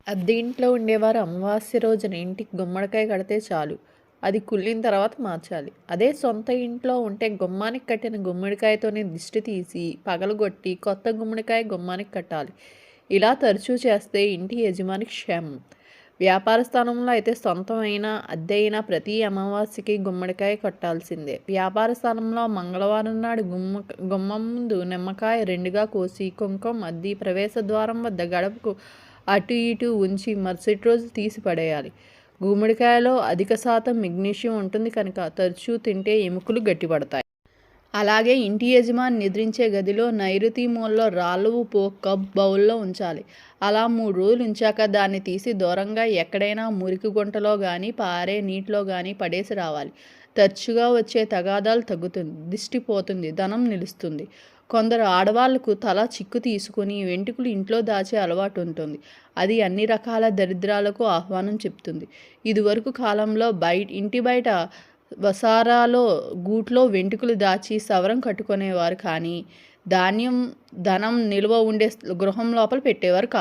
అద్దె ఇంట్లో ఉండేవారు అమావాస్య రోజున ఇంటికి గుమ్మడికాయ కడితే చాలు, అది కుళ్ళిన తర్వాత మార్చాలి. అదే సొంత ఇంట్లో ఉంటే గుమ్మానికి కట్టిన గుమ్మడికాయతోనే దిష్టి తీసి పగలగొట్టి కొత్త గుమ్మడికాయ గుమ్మానికి కట్టాలి. ఇలా తరచూ చేస్తే ఇంటి యజమాని క్షేమం. వ్యాపార స్థానంలో అయితే సొంతమైన అద్దె అయినా ప్రతి అమావాస్యకి గుమ్మడికాయ కట్టాల్సిందే. వ్యాపార స్థానంలో మంగళవారం నాడు గుమ్మం ముందు నిమ్మకాయ రెండుగా కోసి కుంకుమ అద్ది ప్రవేశ ద్వారం వద్ద గడపకు అటు ఇటు ఉంచి మరుసటి రోజు తీసి పడేయాలి. గుమ్మడికాయలో అధిక శాతం మెగ్నీషియం ఉంటుంది కనుక తరచూ తింటే ఎముకలు గట్టిపడతాయి. అలాగే ఇంటి యజమాని నిద్రించే గదిలో నైరుతి మూలలో రాళ్ళ ఉప్పు కప్ బౌల్లో ఉంచాలి. అలా 3 రోజులు ఉంచాక దాన్ని తీసి దూరంగా ఎక్కడైనా మురికి గుంటలో కానీ పారే నీటిలో కానీ పడేసి రావాలి. తరచుగా వచ్చే తగాదాలు తగ్గుతుంది, దిష్టి పోతుంది, ధనం నిలుస్తుంది. కొందరు ఆడవాళ్లకు తల చిక్కు తీసుకుని వెంట్రుకలు ఇంట్లో దాచే అలవాటు ఉంటుంది. అది అన్ని రకాల దరిద్రాలకు ఆహ్వానం చెప్తుంది. ఇదివరకు కాలంలో ఇంటి బయట వసారాలో గూట్లో వెంట్రుకలు దాచి సవరం కట్టుకునేవారు కానీ ధనం నిల్వ ఉండే గృహం లోపల పెట్టేవారు కాదు.